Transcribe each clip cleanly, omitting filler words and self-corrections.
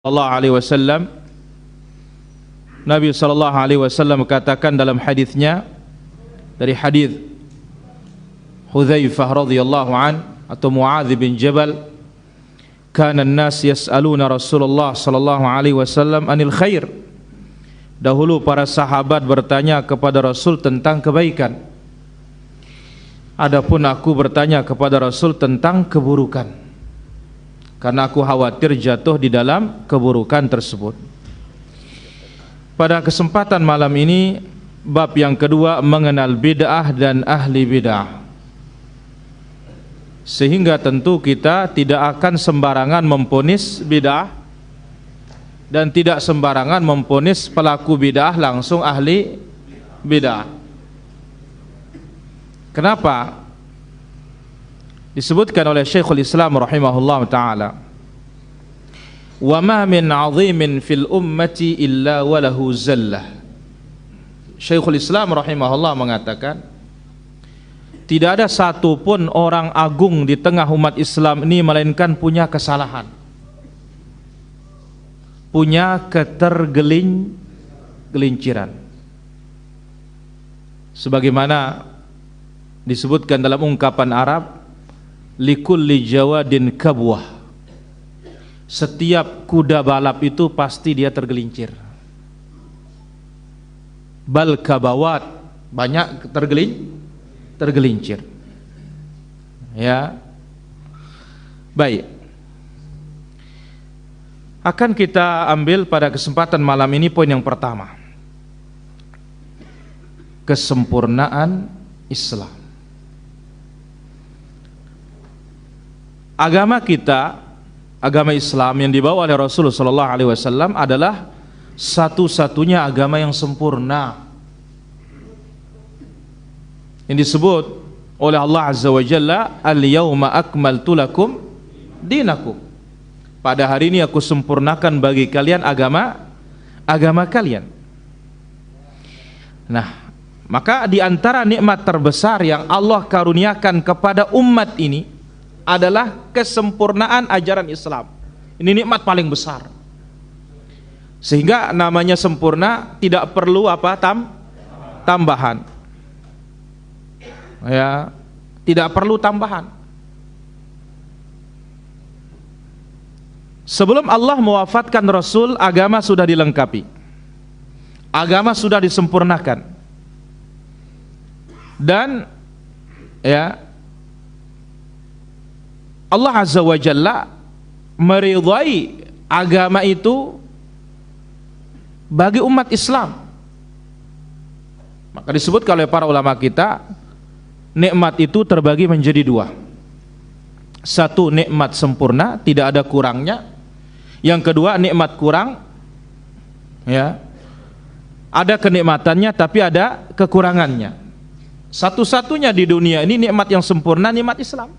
sallallahu alaihi wasallam, Nabi sallallahu alaihi wasallam katakan dalam hadisnya dari hadis Hudzaifah radhiyallahu an atau Muadz bin Jabal, kana an-nas yas'aluna Rasulullah sallallahu alaihi wasallam anil khair. Dahulu para sahabat bertanya kepada Rasul tentang kebaikan. Adapun aku bertanya kepada Rasul tentang keburukan, karena aku khawatir jatuh di dalam keburukan tersebut. Pada kesempatan malam ini, bab yang kedua mengenal bid'ah dan ahli bid'ah. Sehingga tentu kita tidak akan sembarangan memponis bid'ah dan tidak sembarangan memponis pelaku bid'ah langsung ahli bid'ah. Kenapa? Disebutkan oleh Syekhul Islam rahimahullah ta'ala, wa ma min 'azimin fil ummati illa walahu zallah. Syekhul Islam rahimahullah mengatakan, tidak ada satu pun orang agung di tengah umat Islam ini melainkan punya kesalahan, punya ketergelinciran. Sebagaimana disebutkan dalam ungkapan Arab, likulli jawadin kabwah, setiap kuda balap itu pasti dia tergelincir. Bal kabawat, banyak tergelincir. Ya, baik. Akan kita ambil pada kesempatan malam ini poin yang pertama, kesempurnaan Islam. Agama kita, agama Islam yang dibawa oleh Rasulullah SAW adalah satu-satunya agama yang sempurna, yang disebut oleh Allah Azza wa Jalla, al-yawma akmaltu lakum dinakum. Pada hari ini aku sempurnakan bagi kalian agama kalian. Nah, maka di antara nikmat terbesar yang Allah karuniakan kepada umat ini adalah kesempurnaan ajaran Islam. Ini nikmat paling besar. Sehingga namanya sempurna, tidak perlu tambahan. Ya, tidak perlu tambahan. Sebelum Allah mewafatkan Rasul, agama sudah dilengkapi. Agama sudah disempurnakan. Dan ya, Allah Azza wa Jalla meridhai agama itu bagi umat Islam. Maka disebutkan oleh para ulama kita, nikmat itu terbagi menjadi dua. Satu, nikmat sempurna, tidak ada kurangnya. Yang kedua, nikmat kurang, ya, ada kenikmatannya tapi ada kekurangannya. Satu-satunya di dunia ini nikmat yang sempurna, nikmat Islam.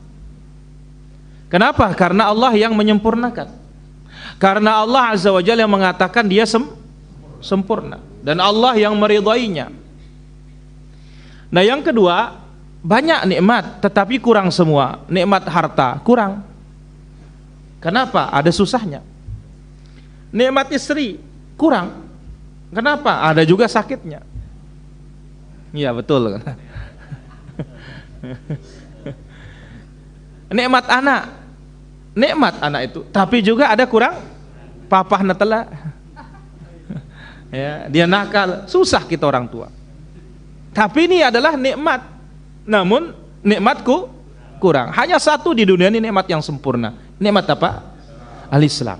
Kenapa? Karena Allah yang menyempurnakan. Karena Allah Azza wa Jalla yang mengatakan dia sempurna, dan Allah yang meridainya. Nah, yang kedua, banyak nikmat tetapi kurang semua. Nikmat harta kurang. Kenapa? Ada susahnya. Nikmat istri kurang. Kenapa? Ada juga sakitnya. Iya, betul. Nikmat anak itu, tapi juga ada kurang, papah netela. Ya, dia nakal, susah kita orang tua. Tapi ini adalah nikmat, namun nikmatku kurang. Hanya satu di dunia ini nikmat yang sempurna. Nikmat apa? Al-Islam.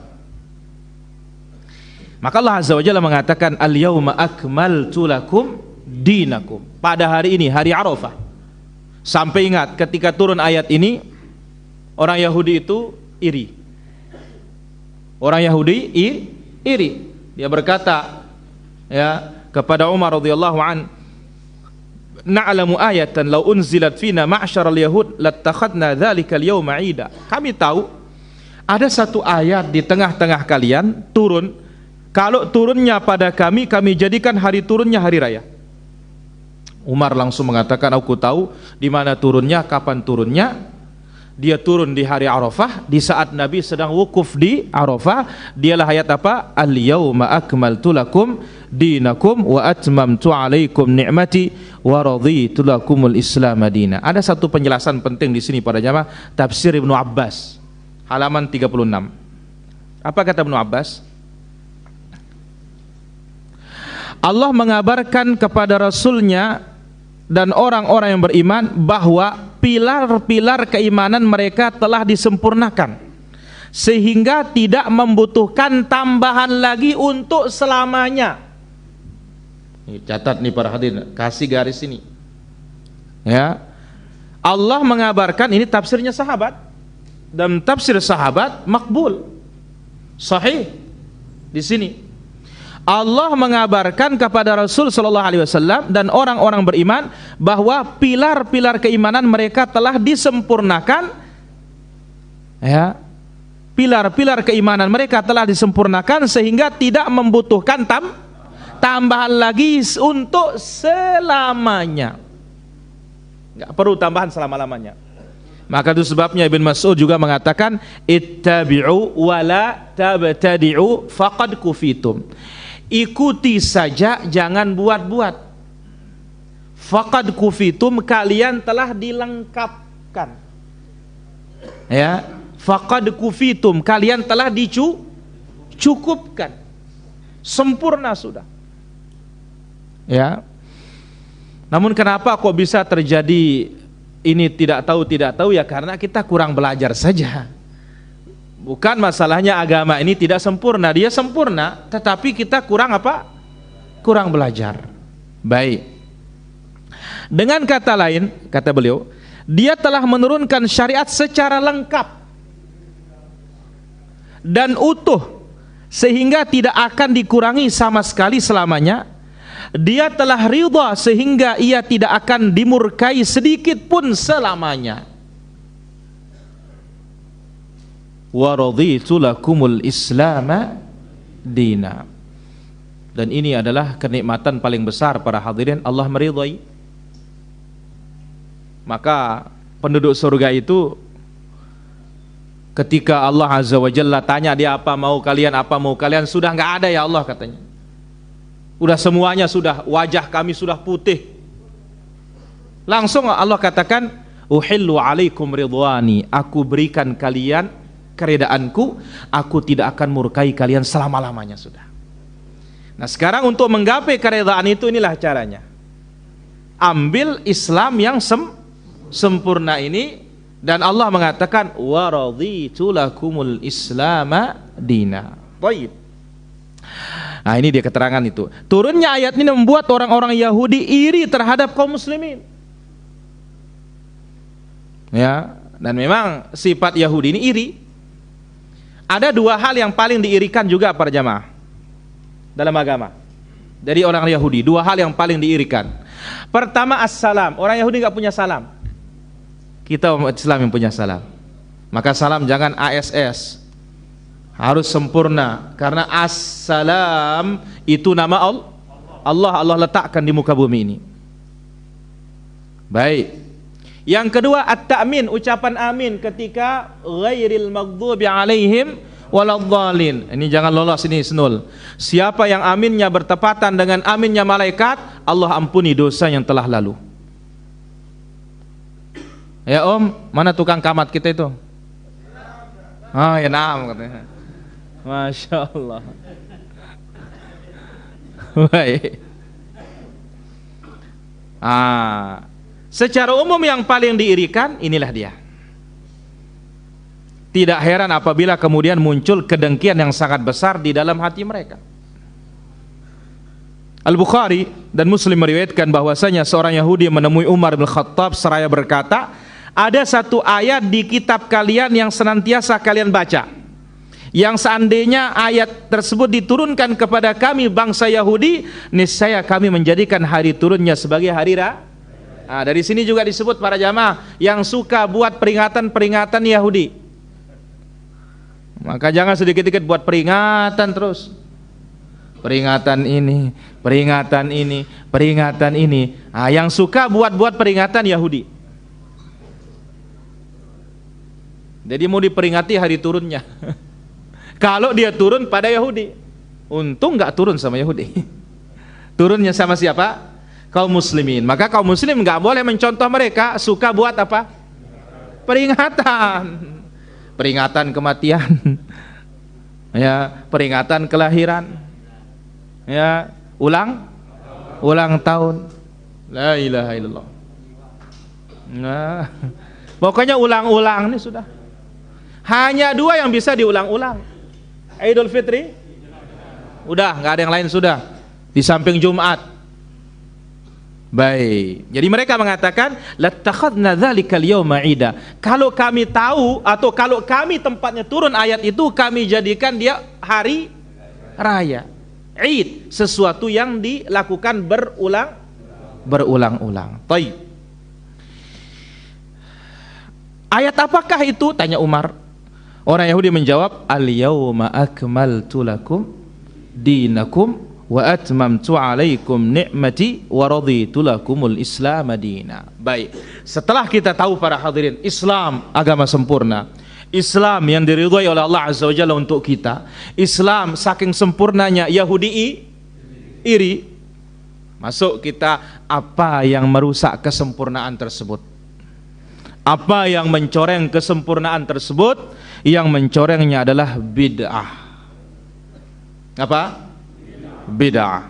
Maka Allah Azza wa Jalla mengatakan, al-yawma akmaltu lakum dinakum. Pada hari ini, hari Arafah. Sampai ingat ketika turun ayat ini, orang Yahudi itu iri. Orang Yahudi iri. Dia berkata, ya, kepada Umar radhiyallahu an, na'lamu ayatan law unzilat fina ma'syaral yahud lattakhadna dzalikal yawma 'ida. Kami tahu ada satu ayat di tengah-tengah kalian turun, kalau turunnya pada kami jadikan hari turunnya hari raya. Umar langsung mengatakan, aku tahu di mana turunnya, kapan turunnya. Dia turun di hari Arafah, di saat Nabi sedang wukuf di Arafah. Dialah ayat apa? Al-yauma akmaltu lakum dinakum wa atmamtu alaikum ni'mati wa raditu lakumul Islam madina. Ada satu penjelasan penting di sini para jamaah, tafsir Ibnu Abbas halaman 36. Apa kata Ibnu Abbas? Allah mengabarkan kepada Rasulnya dan orang-orang yang beriman bahwa pilar-pilar keimanan mereka telah disempurnakan sehingga tidak membutuhkan tambahan lagi untuk selamanya. Ini catat nih para hadirin, kasih garis ini. Ya. Allah mengabarkan, ini tafsirnya sahabat, dan tafsir sahabat makbul, sahih. Di sini Allah mengabarkan kepada Rasul sallallahu alaihi wasallam dan orang-orang beriman bahwa pilar-pilar keimanan mereka telah disempurnakan. Ya. Pilar-pilar keimanan mereka telah disempurnakan sehingga tidak membutuhkan tambahan lagi untuk selamanya. Enggak perlu tambahan selama-lamanya. Maka itu sebabnya Ibn Mas'ud juga mengatakan ittabi'u wa la tabtadi'u faqad kufitum. Ikuti saja, jangan buat-buat. Faqad kufitum, kalian telah dilengkapkan. Ya, faqad kufitum, kalian telah dicukupkan. Sempurna sudah. Ya. Namun kenapa kok bisa terjadi ini tidak tahu ya karena kita kurang belajar saja. Bukan masalahnya agama ini tidak sempurna, dia sempurna, tetapi kita kurang apa? Kurang belajar. Baik. Dengan kata lain, kata beliau, dia telah menurunkan syariat secara lengkap dan utuh sehingga tidak akan dikurangi sama sekali selamanya. Dia telah ridha sehingga ia tidak akan dimurkai sedikit pun selamanya. Wa raditu lakumul Islama dina. Dan ini adalah kenikmatan paling besar para hadirin, Allah meridhai. Maka penduduk surga itu ketika Allah Azza wa Jalla tanya dia apa mau kalian, sudah enggak ada ya Allah katanya. Udah semuanya sudah, wajah kami sudah putih. Langsung Allah katakan, uhillu alaikum ridwani, aku berikan kalian keredaanku, aku tidak akan murkai kalian selama-lamanya sudah. Nah sekarang untuk menggapai keredaan itu inilah caranya. Ambil Islam yang sempurna ini, dan Allah mengatakan wa raditu lakumul Islama dina. Baik. Nah ini dia keterangan itu. Turunnya ayat ini membuat orang-orang Yahudi iri terhadap kaum muslimin. Ya, dan memang sifat Yahudi ini iri. Ada dua hal yang paling diirikan juga para jamaah dalam agama dari orang Yahudi. Dua hal yang paling diirikan. Pertama assalam. Orang Yahudi nggak punya salam. Kita umat Islam yang punya salam. Maka salam jangan ASS, harus sempurna. Karena assalam itu nama Allah letakkan di muka bumi ini. Baik. Yang kedua at-ta'min, ucapan amin ketika ghairil maghdubi alaihim waladhdallin. Ini jangan lolos, ini senul. Siapa yang aminnya bertepatan dengan aminnya malaikat, Allah ampuni dosa yang telah lalu. Ya Om, mana tukang kamat kita itu? Ah ya naam katanya. Masya Allah. Baik. Secara umum yang paling diirikan inilah dia. Tidak heran apabila kemudian muncul kedengkian yang sangat besar di dalam hati mereka. Al-Bukhari dan Muslim meriwayatkan bahwasanya seorang Yahudi menemui Umar bin Khattab seraya berkata, ada satu ayat di kitab kalian yang senantiasa kalian baca, yang seandainya ayat tersebut diturunkan kepada kami bangsa Yahudi, niscaya kami menjadikan hari turunnya sebagai hari raya. Nah, dari sini juga disebut para jamaah yang suka buat peringatan-peringatan Yahudi. Maka jangan sedikit-sedikit buat peringatan terus. Peringatan ini, peringatan ini, peringatan ini. Nah, yang suka buat-buat peringatan Yahudi. Jadi mau diperingati hari turunnya. Kalau dia turun pada Yahudi, untung nggak turun sama Yahudi. Turunnya sama siapa? Kaum muslimin. Maka kaum muslim nggak boleh mencontoh mereka, suka buat apa? Peringatan. Peringatan kematian. Ya, peringatan kelahiran. Ya, ulang tahun. La ilaha illallah. Nah, pokoknya ulang-ulang nih sudah. Hanya 2 yang bisa diulang-ulang. Idul Fitri, udah nggak ada yang lain sudah. Di samping Jumat. Baik. Jadi mereka mengatakan, lattakhadna dzalikal yauma 'ida. Kalau kami tahu atau kalau kami tempatnya turun ayat itu, kami jadikan dia hari raya. Id, sesuatu yang dilakukan berulang-ulang. Baik. Ayat apakah itu? Tanya Umar. Orang Yahudi menjawab, al-yauma akmaltu lakum dinakum wa atmamtu alaikum ni'mati wa raditu lakumul Islam madina. Baik. Setelah kita tahu para hadirin, Islam agama sempurna, Islam yang diridhai oleh Allah Azza wa Jalla untuk kita, Islam saking sempurnanya Yahudi iri, masuk kita apa yang merusak kesempurnaan tersebut? Apa yang mencoreng kesempurnaan tersebut? Yang mencorengnya adalah bid'ah. Apa? Bid'ah.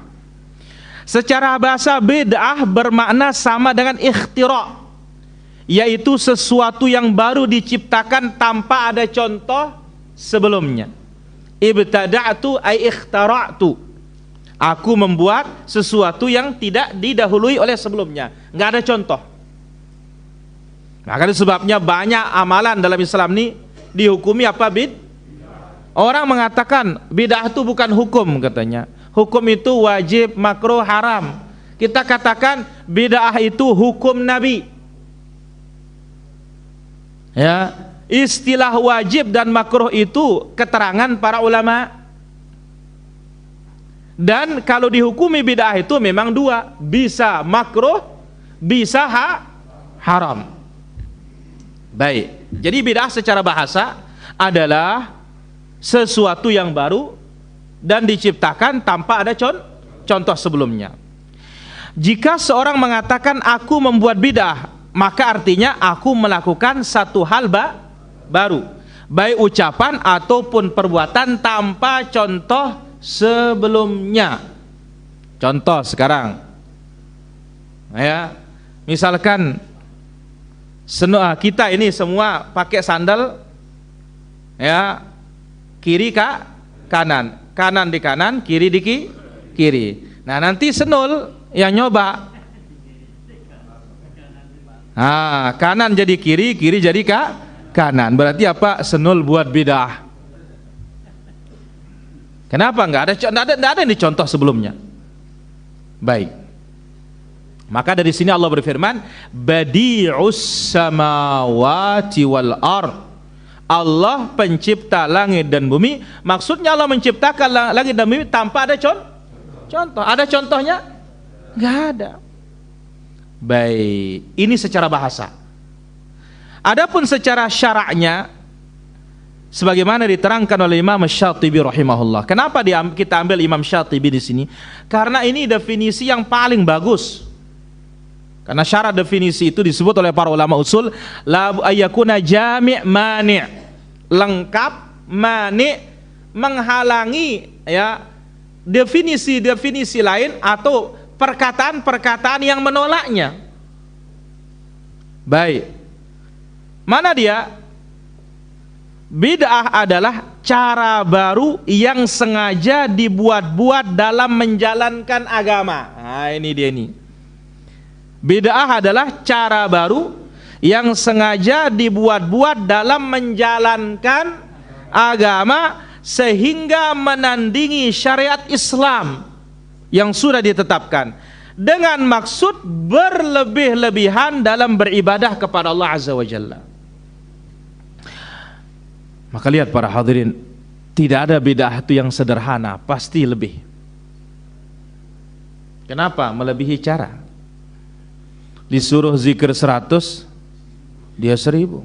Secara bahasa bid'ah bermakna sama dengan ikhtira', yaitu sesuatu yang baru diciptakan tanpa ada contoh sebelumnya. Ibtada'tu ay ikhtara'tu. Aku membuat sesuatu yang tidak didahului oleh sebelumnya, nggak ada contoh. Maka itu sebabnya banyak amalan dalam Islam ini dihukumi apa? Orang mengatakan bid'ah itu bukan hukum katanya. Hukum itu wajib, makruh, haram. Kita katakan bid'ah itu hukum Nabi. Ya, istilah wajib dan makruh itu keterangan para ulama. Dan kalau dihukumi bid'ah itu memang 2, bisa makruh, bisa haram. Baik, jadi bid'ah secara bahasa adalah sesuatu yang baru dan diciptakan tanpa ada contoh sebelumnya. Jika seorang mengatakan aku membuat bid'ah, maka artinya aku melakukan satu hal baru, baik ucapan ataupun perbuatan tanpa contoh sebelumnya. Contoh sekarang, ya, misalkan kita ini semua pakai sandal, ya, kiri kanan, kanan di kanan, kiri di kiri. Nah nanti senul yang nyoba, kanan jadi kiri, kiri jadi kanan. Berarti apa? Senul buat bid'ah. Kenapa? Nggak ada yang dicontoh sebelumnya. Baik. Maka dari sini Allah berfirman, badi'us samawati wal ard. Allah pencipta langit dan bumi. Maksudnya Allah menciptakan langit dan bumi tanpa ada contoh. Ada contohnya? Nggak ada. Baik, ini secara bahasa. Adapun secara syaraknya, sebagaimana diterangkan oleh Imam Syatibi rahimahullah. Kenapa kita ambil Imam Syatibi di sini? Karena ini definisi yang paling bagus. Karena syarat definisi itu disebut oleh para ulama usul, la ayyakuna jami' mani', lengkap, mani', menghalangi, ya, definisi-definisi lain atau perkataan-perkataan yang menolaknya. Baik. Mana dia? Bid'ah adalah cara baru yang sengaja dibuat-buat dalam menjalankan agama. Nah, ini dia ini. Bid'ah adalah cara baru yang sengaja dibuat-buat dalam menjalankan agama sehingga menandingi syariat Islam yang sudah ditetapkan dengan maksud berlebih-lebihan dalam beribadah kepada Allah Azza wa Jalla. Maka lihat para hadirin, tidak ada bid'ah itu yang sederhana, pasti lebih. Kenapa? Melebihi cara. Disuruh zikir 100, dia 1000.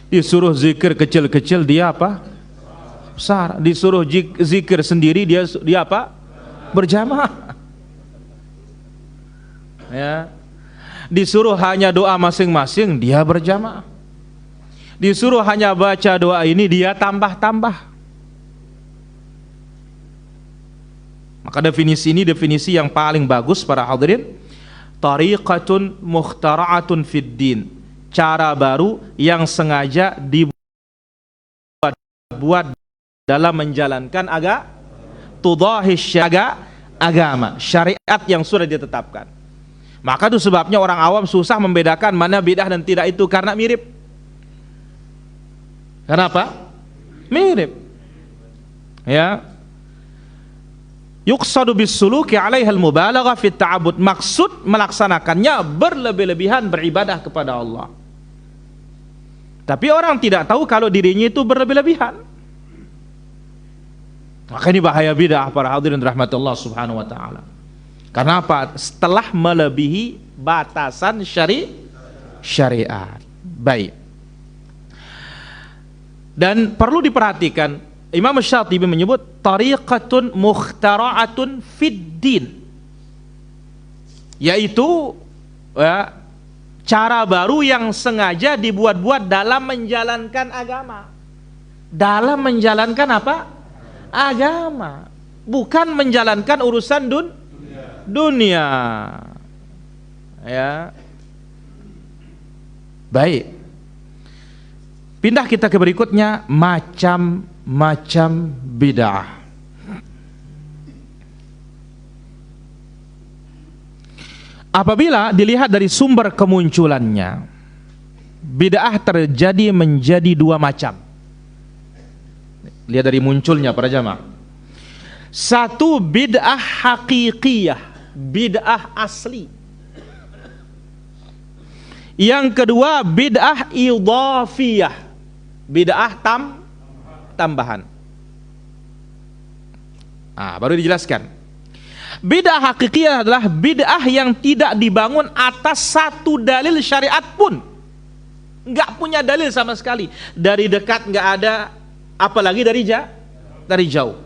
Disuruh zikir kecil-kecil dia apa? Besar. Disuruh zikir sendiri dia apa? Berjamaah. Ya. Disuruh hanya doa masing-masing dia berjamaah. Disuruh hanya baca doa ini dia tambah-tambah. Maka definisi ini definisi yang paling bagus para hadirin. Tariqatun mukhtara'atun fid din. Cara baru yang sengaja dibuat dalam menjalankan agama, syariat yang sudah ditetapkan. Maka itu sebabnya orang awam susah membedakan mana bid'ah dan tidak itu karena mirip. Kenapa? Mirip. Ya. Yuqsadu bis-suluki 'alaiha al-mubalaghah fi at-ta'abbud. Maksud melaksanakannya berlebih-lebihan beribadah kepada Allah. Tapi orang tidak tahu kalau dirinya itu berlebih-lebihan. Maka ini bahaya bid'ah para hadirin rahmatullah subhanahu wa ta'ala. Karena apa? Setelah melebihi batasan syariat. Baik. Dan perlu diperhatikan, Imam Syatibi menyebut tariqatun mukhtara'atun fid din, yaitu cara baru yang sengaja dibuat-buat dalam menjalankan agama. Dalam menjalankan apa? Agama. Bukan menjalankan urusan dunia. Ya. Baik. Pindah kita ke berikutnya, macam-macam bid'ah. Apabila dilihat dari sumber kemunculannya, bid'ah terjadi menjadi dua macam. Lihat dari munculnya para jamaah. Satu, bid'ah hakikiyah, bid'ah asli. Yang kedua, bid'ah idhafiyah, bid'ah tambahan. Baru dijelaskan. Bid'ah hakikiyah adalah bid'ah yang tidak dibangun atas satu dalil syariat pun. Enggak punya dalil sama sekali. Dari dekat enggak ada, apalagi dari jauh.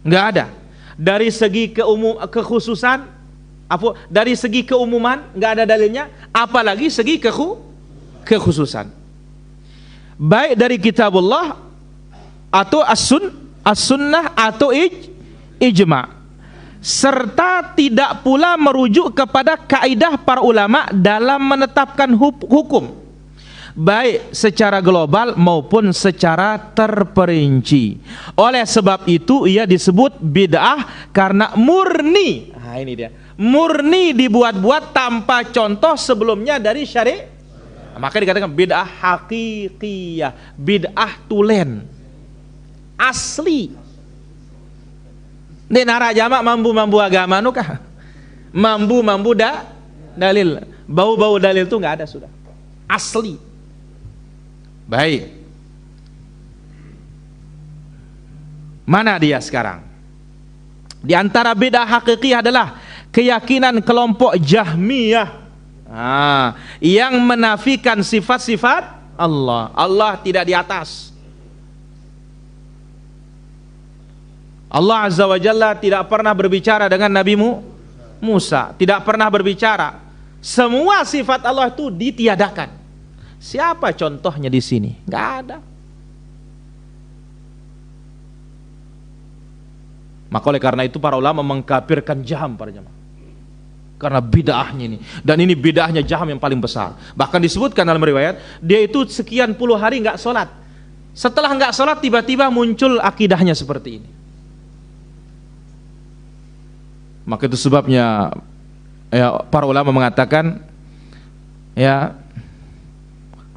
Enggak ada. Dari segi kekhususan, dari segi keumuman enggak ada dalilnya, apalagi segi kekhususan. Baik dari kitabullah atau as-sunnah atau ijma', serta tidak pula merujuk kepada kaidah para ulama dalam menetapkan hukum, baik secara global maupun secara terperinci. Oleh sebab itu ia disebut bid'ah karena murni. Ini dia, murni dibuat-buat tanpa contoh sebelumnya dari syariat. Maka dikatakan bid'ah hakikiyah, bid'ah tulen, asli. Nek nara jamak mambu agama nukah, mambu dalil, bau dalil itu nggak ada sudah, asli. Baik, mana dia sekarang? Di antara bid'ah hakiki adalah keyakinan kelompok Jahmiyah, yang menafikan sifat-sifat Allah. Allah tidak di atas. Allah Azza wa Jalla tidak pernah berbicara dengan Nabi Musa, tidak pernah berbicara. Semua sifat Allah itu ditiadakan. Siapa contohnya di sini? Nggak ada. Maka oleh karena itu para ulama mengkafirkan Jahm para jemaah. Karena bid'ahnya ini. Dan ini bid'ahnya Jahm yang paling besar. Bahkan disebutkan dalam riwayat, dia itu sekian puluh hari nggak sholat. Setelah nggak sholat tiba-tiba muncul akidahnya seperti ini. Maka itu sebabnya para ulama mengatakan,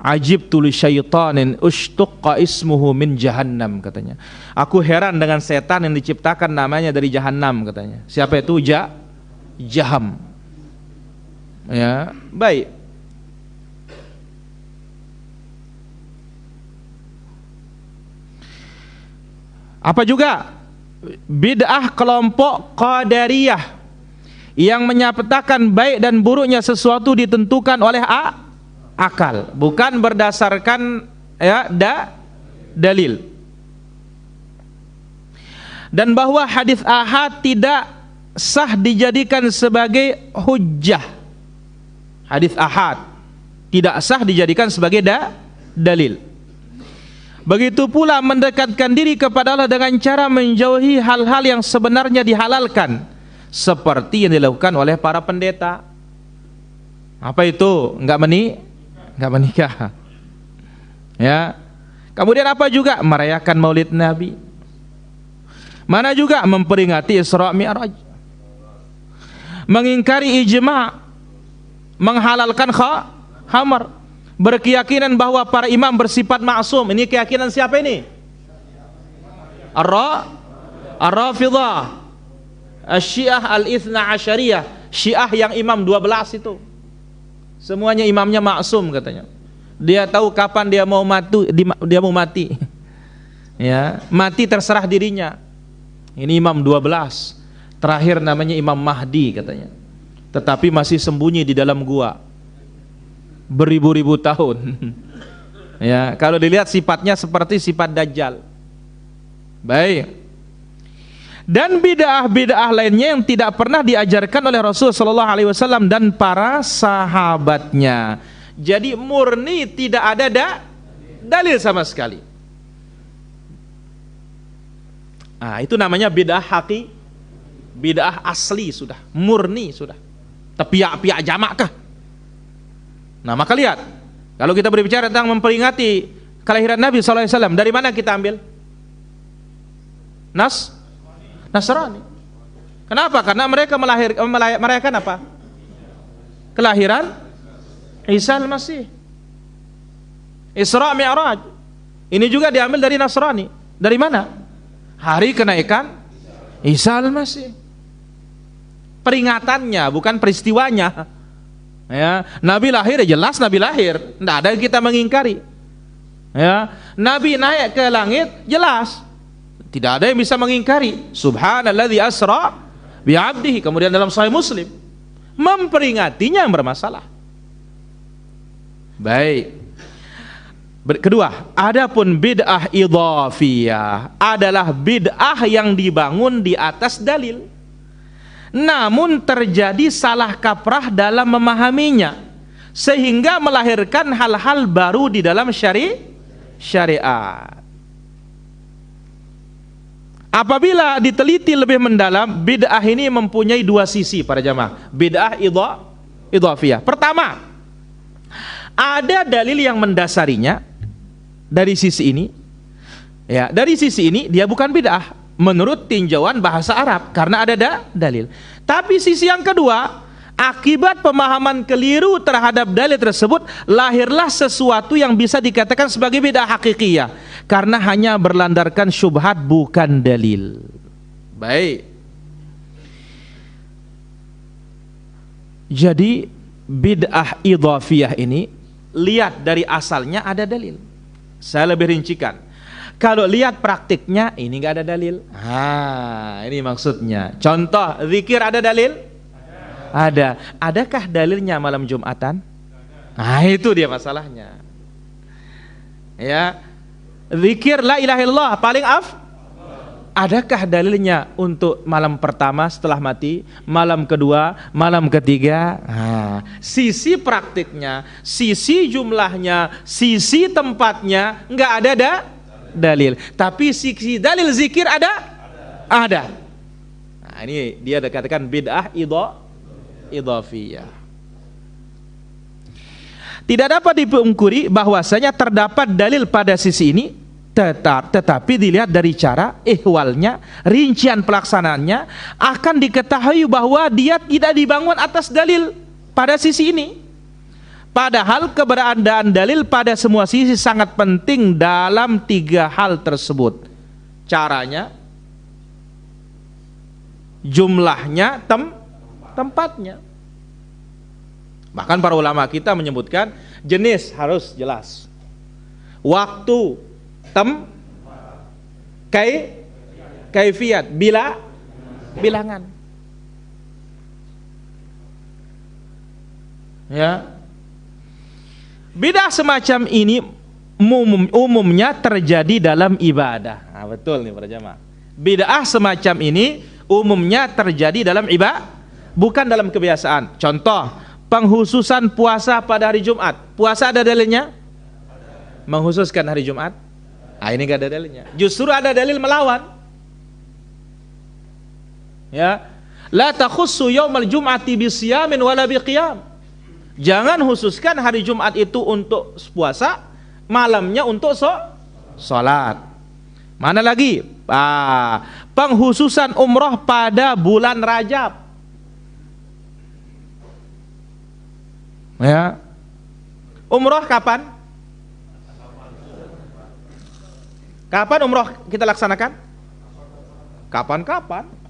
ajib tuli syaitanin ushtuqqa ismuhu min jahannam, katanya. Aku heran dengan setan yang diciptakan namanya dari jahannam, katanya. Siapa itu? Jahm. Baik. Apa juga? Bid'ah kelompok Qadariyah yang menyatakan baik dan buruknya sesuatu ditentukan oleh akal, bukan berdasarkan dalil. Dan bahwa hadis ahad tidak sah dijadikan sebagai hujjah. Hadis ahad tidak sah dijadikan sebagai dalil. Begitu pula mendekatkan diri kepada Allah dengan cara menjauhi hal-hal yang sebenarnya dihalalkan, seperti yang dilakukan oleh para pendeta. Apa itu? Enggak menikah. Ya. Kemudian apa juga? Merayakan Maulid Nabi. Mana juga memperingati Isra Mi'raj. Mengingkari ijma', menghalalkan khamar. Berkeyakinan bahwa para imam bersifat maksum. Ini keyakinan siapa ini? Ar-Rafidhah, Asy-Syiah Al-Itsna Asyariyah, Syiah yang imam 12 itu. Semuanya imamnya maksum katanya. Dia tahu kapan dia mau mati. Ya, mati terserah dirinya. Ini imam 12. Terakhir namanya Imam Mahdi katanya. Tetapi masih sembunyi di dalam gua beribu-ribu tahun. Ya, kalau dilihat sifatnya seperti sifat Dajjal. Baik. Dan bid'ah-bid'ah lainnya yang tidak pernah diajarkan oleh Rasul sallallahu alaihi wasallam dan para sahabatnya. Jadi murni tidak ada dalil sama sekali. Itu namanya bid'ah bid'ah asli sudah, murni sudah. Tepiak-piak jamak kah? Nah, maka lihat, kalau kita berbicara tentang memperingati kelahiran Nabi sallallahu alaihi wasallam, dari mana kita ambil? Nasrani. Kenapa? Karena mereka merayakan apa? Kelahiran Isa al-Masih. Isra Mi'raj. Ini juga diambil dari Nasrani. Dari mana? Hari kenaikan Isa al-Masih. Peringatannya, bukan peristiwanya. Ya, Nabi lahir ya jelas Nabi lahir, tidak ada yang kita mengingkari. Ya, Nabi naik ke langit jelas, tidak ada yang bisa mengingkari. Subhanalladzi asra bi'abdihi. Kemudian dalam Sahih Muslim, memperingatinya yang bermasalah. Baik. Kedua, adapun bid'ah idhafiyah adalah bid'ah yang dibangun di atas dalil, namun terjadi salah kaprah dalam memahaminya, sehingga melahirkan hal-hal baru di dalam syariat. Apabila diteliti lebih mendalam, bid'ah ini mempunyai dua sisi para jamaah. Bid'ah idhafiyah. Pertama, ada dalil yang mendasarinya dari sisi ini. Ya, dari sisi ini dia bukan bid'ah menurut tinjauan bahasa Arab karena ada dalil. Tapi sisi yang kedua, akibat pemahaman keliru terhadap dalil tersebut, lahirlah sesuatu yang bisa dikatakan sebagai bid'ah hakikiyah karena hanya berlandarkan syubhat bukan dalil. Baik. Jadi bid'ah idhafiyah ini lihat dari asalnya ada dalil. Saya lebih rincikan. Kalau lihat praktiknya ini nggak ada dalil. Ini maksudnya. Contoh, zikir ada dalil? Ada. Adakah dalilnya malam Jumatan? Itu dia masalahnya. Ya. Zikir la ilaha illallah paling adakah dalilnya untuk malam pertama setelah mati, malam kedua, malam ketiga? Sisi praktiknya, sisi jumlahnya, sisi tempatnya nggak ada dalil. Tapi sisi dalil zikir ada. Ini dia dikatakan bid'ah idhafiyah. Tidak dapat dipungkiri bahwasanya terdapat dalil pada sisi ini, tetapi dilihat dari cara ihwalnya, rincian pelaksanaannya, akan diketahui bahwa dia tidak dibangun atas dalil pada sisi ini. Padahal keberadaan dalil pada semua sisi sangat penting dalam tiga hal tersebut. Caranya, jumlahnya, tempatnya. Bahkan para ulama kita menyebutkan jenis harus jelas, waktu, kaifiyat, bilangan. Ya. Bidah semacam ini umumnya terjadi dalam ibadah. Nah, betul nih para jamaah. Bidah semacam ini umumnya terjadi dalam ibadah, bukan dalam kebiasaan. Contoh, penghususan puasa pada hari Jumat. Puasa ada dalilnya? Menghususkan hari Jumat? Nah, ini gak ada dalilnya. Justru ada dalil melawan. Ya, la takhussu yaumal jum'ati bisiyamin wala biqiyam. Jangan khususkan hari Jumat itu untuk puasa, malamnya untuk salat. Mana lagi? Penghususan umroh pada bulan Rajab. Ya. Umroh kapan? Kapan umroh kita laksanakan? Kapan-kapan.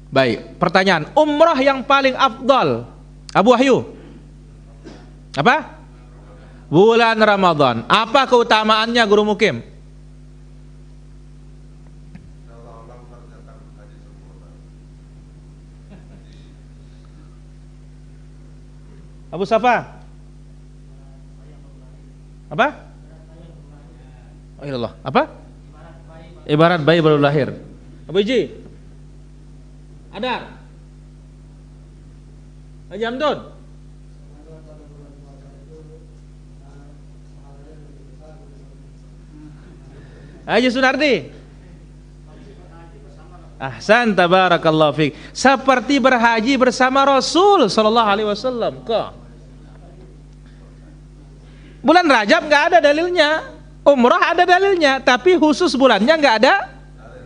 Baik, pertanyaan, umrah yang paling afdal, Abu Wahyu, apa? Bulan Ramadan. Apa keutamaannya, Guru Mukim? Abu Safa, apa? Oh Allah, apa? Ibarat bayi baru lahir. Abu Iji, ada? Haji Hamdun? Haji Sunardi? Ahsan, tabarakallahu fiik. Seperti berhaji bersama Rasul sallallahu alaihi wasallam. Kok bulan Rajab nggak ada dalilnya, umrah ada dalilnya, tapi khusus bulannya nggak ada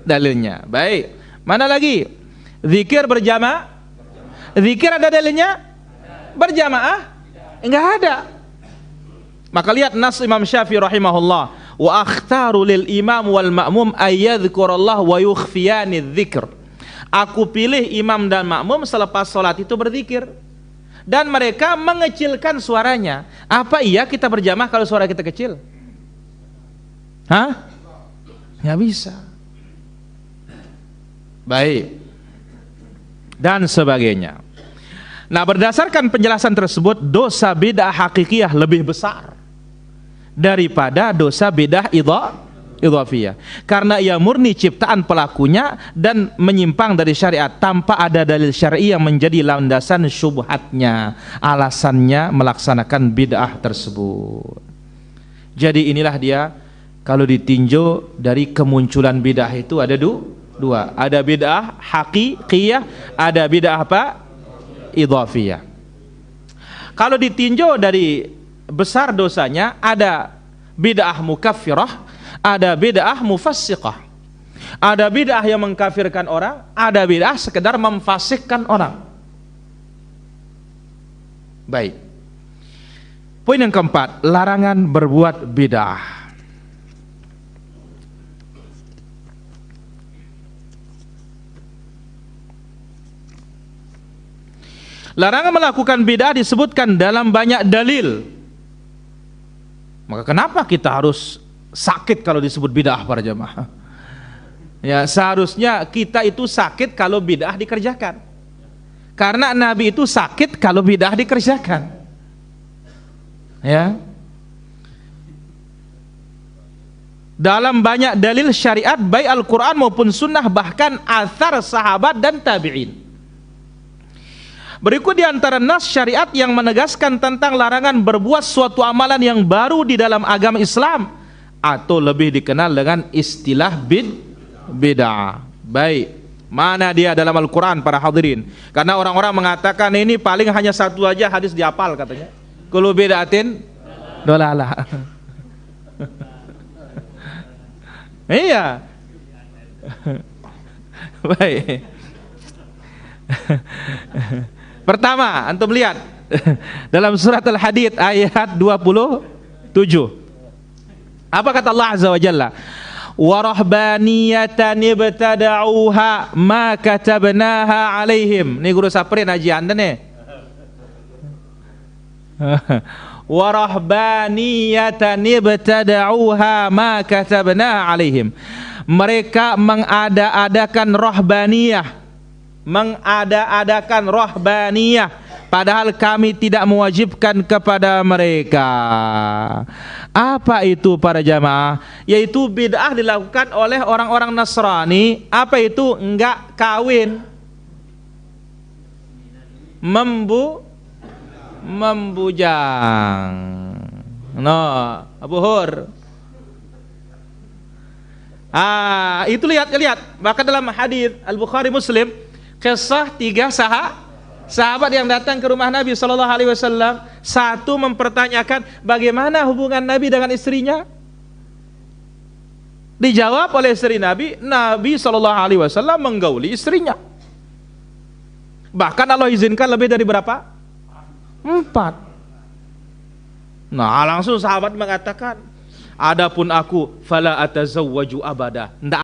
dalilnya. Baik, mana lagi? Zikir berjamaah, zikir ada dalilnya? Berjamaah? Enggak ada. Maka lihat nas Imam Syafi'i rahimahullah, wa akhtaru lil imam wal ma'mum ayyadhkurallah wa yukhfiyani dzikr. Aku pilih imam dan makmum selepas salat itu berzikir dan mereka mengecilkan suaranya. Apa iya kita berjamaah kalau suara kita kecil? Hah? Nggak bisa. Baik. Dan sebagainya. Nah, berdasarkan penjelasan tersebut, dosa bid'ah hakikiyah lebih besar daripada dosa bid'ah idhafiyah, karena ia murni ciptaan pelakunya dan menyimpang dari syariat tanpa ada dalil syar'i yang menjadi landasan syubhatnya, alasannya melaksanakan bid'ah tersebut. Jadi inilah dia, kalau ditinjau dari kemunculan bid'ah itu ada dua, ada bid'ah hakikiyah, ada bid'ah apa? Idhafiyah. Kalau ditinjau dari besar dosanya, ada bid'ah mukaffirah, ada bid'ah mufassiqah. Ada bid'ah yang mengkafirkan orang, ada bid'ah sekedar memfasikkan orang. Baik. Poin yang keempat, larangan berbuat bid'ah. Larangan melakukan bid'ah disebutkan dalam banyak dalil. Maka kenapa kita harus sakit kalau disebut bid'ah para jamaah? Ya, seharusnya kita itu sakit kalau bid'ah dikerjakan. Karena Nabi itu sakit kalau bid'ah dikerjakan. Ya. Dalam banyak dalil syariat baik Al-Qur'an maupun sunnah, bahkan athar sahabat dan tabi'in. Berikut di antara nas syariat yang menegaskan tentang larangan berbuat suatu amalan yang baru di dalam agama Islam, atau lebih dikenal dengan istilah bid'ah. Baik, mana dia dalam Al-Quran para hadirin? Karena orang-orang mengatakan ini paling hanya satu aja hadis dihafal katanya. Kullu bid'atin dolalah. Iya. Baik. Pertama, antum lihat dalam surat Al-Hadid ayat 27. Apa kata Allah Azza wa Jalla? Wa rahbaniyatan ibtada'uha ma katabnaha alaihim. Ini guru saprin haji anda nih. Wa rahbaniyatan ibtada'uha ma katabnaha alaihim. Mereka mengada-adakan rohbaniyah, mengada-adakan rohbaniyah, padahal kami tidak mewajibkan kepada mereka. Apa itu para jamaah? Yaitu bid'ah dilakukan oleh orang-orang Nasrani. Apa itu? Enggak kawin, membujang. No, Abu Hur. Itu lihat. Maka dalam hadis Al-Bukhari Muslim, kisah 3 sahabat yang datang ke rumah Nabi sallallahu alaihi wasallam. Satu mempertanyakan bagaimana hubungan Nabi dengan istrinya. Dijawab oleh istri Nabi, Nabi sallallahu alaihi wasallam menggauli istrinya. Bahkan Allah izinkan lebih dari berapa? 4. Nah, langsung sahabat mengatakan, adapun aku fala atazawwaju abada. Ndak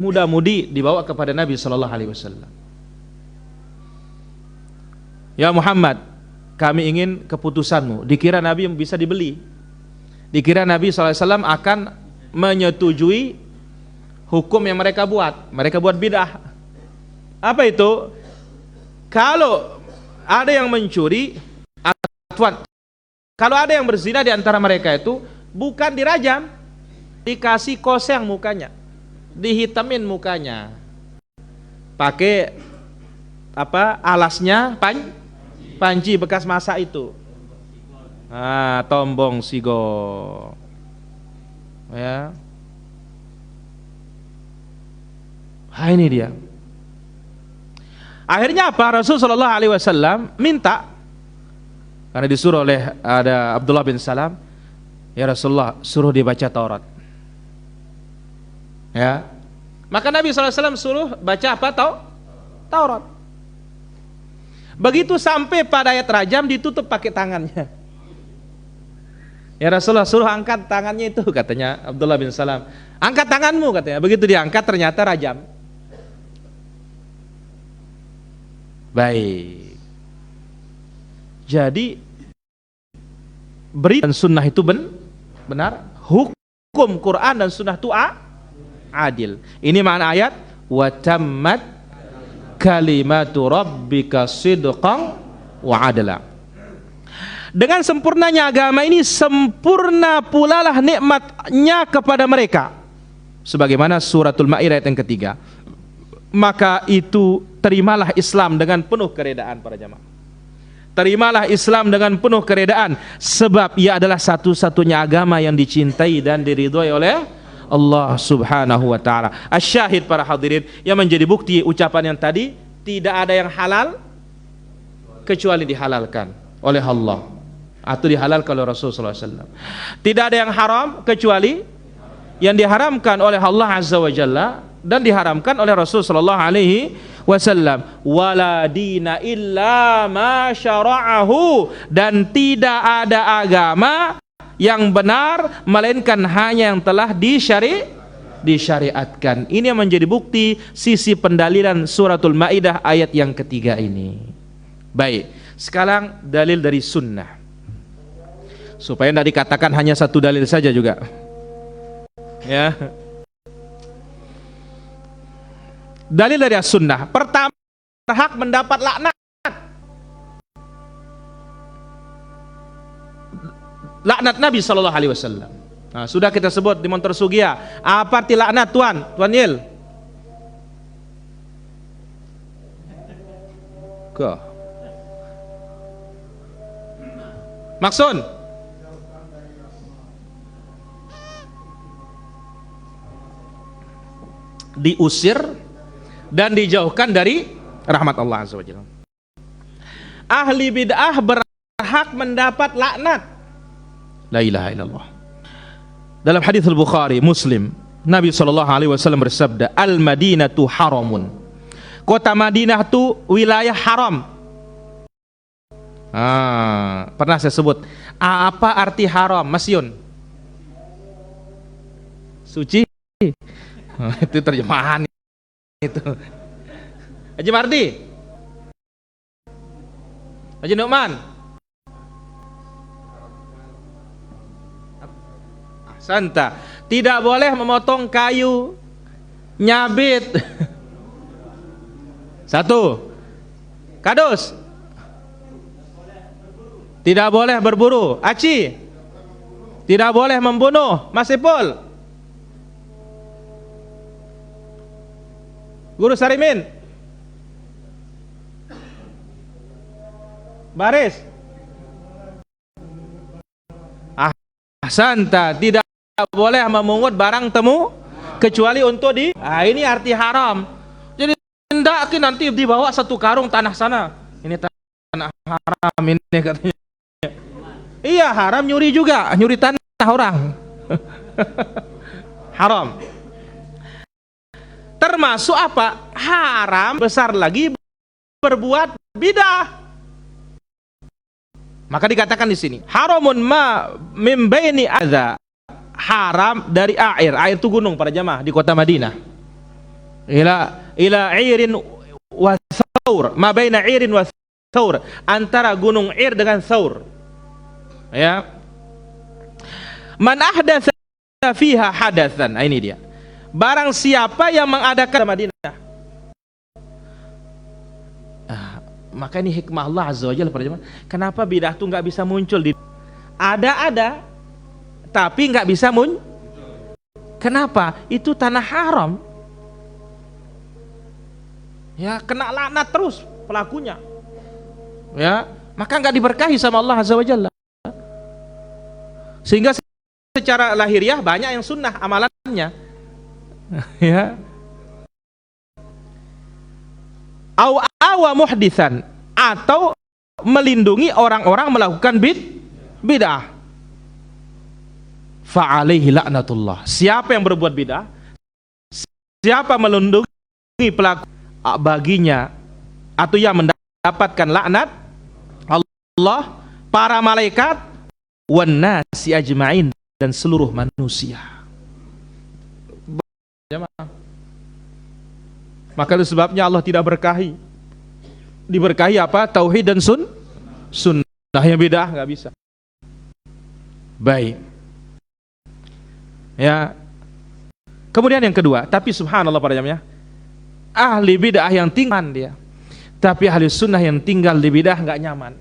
muda-mudi dibawa kepada Nabi sallallahu alaihi wasallam. Ya Muhammad, kami ingin keputusanmu. Dikira Nabi yang bisa dibeli. Dikira Nabi sallallahu alaihi wasallam akan menyetujui hukum yang mereka buat. Mereka buat bid'ah. Apa itu? Kalau ada yang mencuri, kalau ada yang berzina di antara mereka itu bukan dirajam, dikasih koseng mukanya, dihitamin mukanya, pakai apa alasnya, panci bekas masak itu, tombong sigo, ya. Ini dia. Akhirnya apa? Rasulullah sallallahu alaihi wasallam minta, karena disuruh oleh ada Abdullah bin Salam, ya Rasulullah, suruh dia baca Taurat. Ya. Maka Nabi sallallahu alaihi wasallam suruh baca apa? Taurat. Begitu sampai pada ayat rajam, ditutup pakai tangannya. Ya Rasulullah, suruh angkat tangannya itu, katanya Abdullah bin Salam. Angkat tanganmu, katanya. Begitu diangkat, ternyata rajam. Baik. Jadi berita dan sunnah itu benar. Hukum Quran dan sunnah itu adil. Ini makna ayat wa tammat kalimatu rabbika sidqan wa adla. Dengan sempurnanya agama ini, sempurna pula lah nikmatnya kepada mereka. Sebagaimana suratul Maidah ayat yang ketiga. Maka itu terimalah Islam dengan penuh keredaan para jamaah. Terimalah Islam dengan penuh keredaan, sebab ia adalah satu-satunya agama yang dicintai dan diridhoi oleh Allah Subhanahu wa taala. Asyahid para hadirin, yang menjadi bukti ucapan yang tadi, tidak ada yang halal kecuali dihalalkan oleh Allah atau dihalalkan oleh Rasulullah SAW. Tidak ada yang haram kecuali yang diharamkan oleh Allah Azza wa Jalla dan diharamkan oleh Rasul sallallahu alaihi wasallam. Wala dina illa ma syara'ahu, dan tidak ada agama yang benar melainkan hanya yang telah disyariatkan. Ini yang menjadi bukti sisi pendalilan suratul Maidah ayat yang ketiga ini. Baik, sekarang dalil dari sunnah, supaya tidak dikatakan hanya satu dalil saja juga, ya. Dalil dari sunnah. Pertama, berhak mendapat laknat. Laknat Nabi sallallahu alaihi wasallam. Nah, sudah kita sebut di Montor Sugia. Apa arti laknat, Tuan Yil? Ke. Maksud diusir dan dijauhkan dari rahmat Allah Azza wa Jalla. Ahli bid'ah berhak mendapat laknat. La ilaha illallah. Dalam hadis Al-Bukhari, Muslim, Nabi sallallahu alaihi wasallam bersabda, "Al-Madinatu haramun." Kota Madinah itu wilayah haram. Pernah saya sebut. Apa arti haram, Mas Yun? Suci. Itu terjemahan itu. Haji Mardi, Haji Nu'man, Santa, tidak boleh memotong kayu, nyabit. Satu. Kadus, tidak boleh berburu. Aci, tidak boleh membunuh. Mas Ipul, Guru Sarimin, Baris, Santa, tidak boleh memungut barang temu kecuali untuk ini arti haram. Jadi tidak nanti dibawa satu karung tanah sana. Ini tanah haram ini katanya. Iya, haram nyuri juga, nyuri tanah orang. Haram. Termasuk apa? Haram besar lagi berbuat bidah. Maka dikatakan di sini, haramun ma min baini adza, haram dari air. Air itu gunung para jamaah di kota Madinah. ila irin wa thaur, ma baina irin wa thaur, antara gunung Ir dengan Thaur. Ya. Man ahdatsa fiha hadatsan. Ini dia. Barang siapa yang mengadakan Madinah. Maka ini hikmah Allah Azza wa Jalla para jemaah. Kenapa bidah itu nggak bisa muncul di ada tapi nggak bisa muncul. Kenapa? Itu tanah haram. Ya, kena laknat terus pelakunya. Ya, maka nggak diberkahi sama Allah Azza wa Jalla. Sehingga secara lahiriah banyak yang sunnah amalannya. Ya. Awa muhditsan, atau melindungi orang-orang melakukan bid'ah. Fa'alaihi laknatullah. Siapa yang berbuat bid'ah, siapa melindungi pelaku, baginya atau yang mendapatkan laknat Allah, para malaikat, wan nasi ajma'in, dan seluruh manusia. Maka itu sebabnya Allah tidak berkahi. Diberkahi apa? Tauhid dan sunnah. Yang bidah nggak bisa. Baik. Ya. Kemudian yang kedua, tapi subhanallah para jamaah, ahli bidah yang tinggal dia, tapi ahli sunnah yang tinggal di bidah nggak nyaman.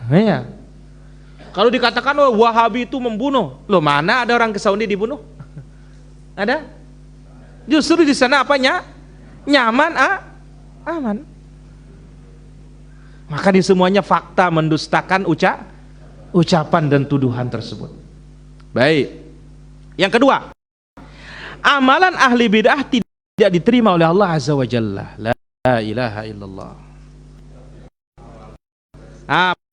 Ya. Kalau dikatakan Wahabi itu membunuh, loh mana ada orang ke Saudi dibunuh? Ada? Justru di sana apanya? Nyaman, aman. Maka di semuanya fakta mendustakan ucapan dan tuduhan tersebut. Baik. Yang kedua, amalan ahli bid'ah tidak diterima oleh Allah Azza wa Jalla. La ilaha illallah.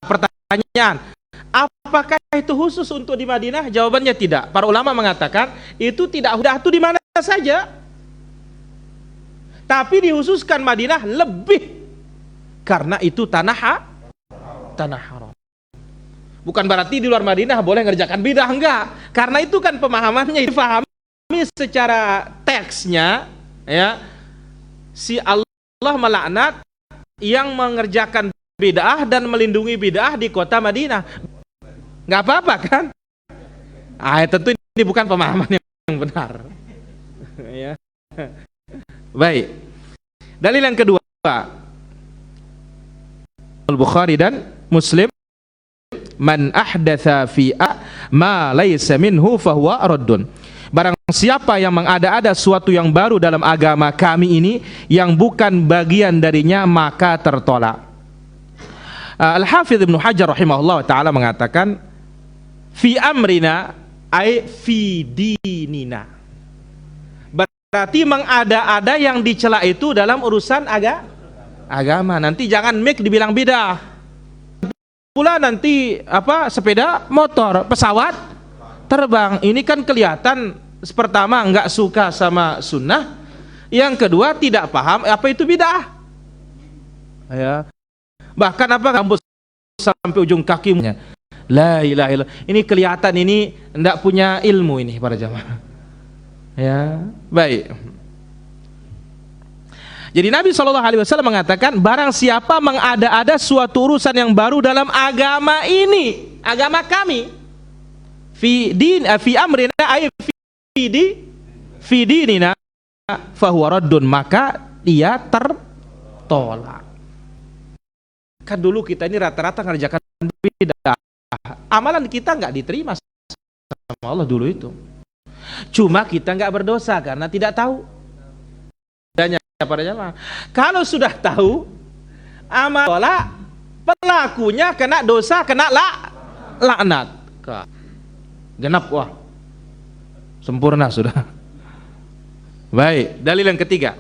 Pertanyaan, apakah itu khusus untuk di Madinah? Jawabannya tidak. Para ulama mengatakan itu tidak, udah itu di mana saja. Tapi dikhususkan Madinah lebih karena itu tanah haram. Bukan berarti di luar Madinah boleh ngerjakan bidah, enggak. Karena itu kan pemahamannya difahami secara teksnya, ya. Si Allah melaknat yang mengerjakan bid'ah dan melindungi bid'ah di kota Madinah. Enggak apa-apa kan? Tentu ini bukan pemahaman yang benar. Ya. Baik. Dalil yang kedua, Al-Bukhari dan Muslim, man ahdatsa fi ma laysa minhu fahuwa raddun. Barang siapa yang mengada-ada suatu yang baru dalam agama kami ini yang bukan bagian darinya, maka tertolak. Al-Hafidz Ibnu Hajar rahimahullah taala mengatakan, fi amrina ay fi dinina. Berarti mengada-ada yang dicela itu dalam urusan agama. Nanti jangan make dibilang bidah. Pula nanti sepeda motor, pesawat terbang. Ini kan kelihatan pertama enggak suka sama sunnah, yang kedua tidak paham apa itu bidah. Ya. Bahkan rambut sampai ujung kakinya. La ilaha illallah. Ini kelihatan ini enggak punya ilmu ini para jamaah. Ya, baik. Jadi Nabi SAW mengatakan, barang siapa mengada-ada suatu urusan yang baru dalam agama ini, agama kami, fi amrina ay fi dinina fahuwa raddun, maka dia tertolak. Kan dulu kita ini rata-rata ngerjakan bidah, amalan kita nggak diterima sama Allah dulu itu. Cuma kita nggak berdosa karena tidak tahu. Para jamaah, kalau sudah tahu, amal tolak, pelakunya kena dosa, kena laknat. Genap, wah, sempurna sudah. Baik, dalil yang ketiga,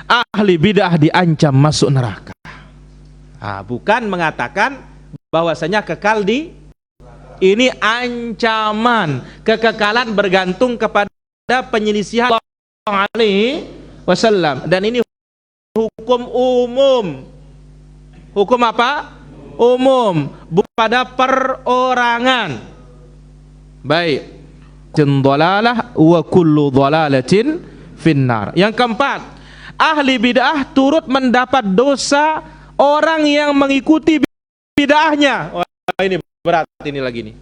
ahli bid'ah diancam masuk neraka. Bukan mengatakan bahwasanya kekal di ini, ancaman kekekalan bergantung kepada penyelisihan Allah alaihi wasallam, dan ini hukum umum. Hukum apa? Umum, bukan pada perorangan. Baik. dhalalah wa kullu dhalalatin finnar. Yang keempat, ahli bid'ah turut mendapat dosa orang yang mengikuti bid'ahnya. Wah, ini berat ini lagi nih.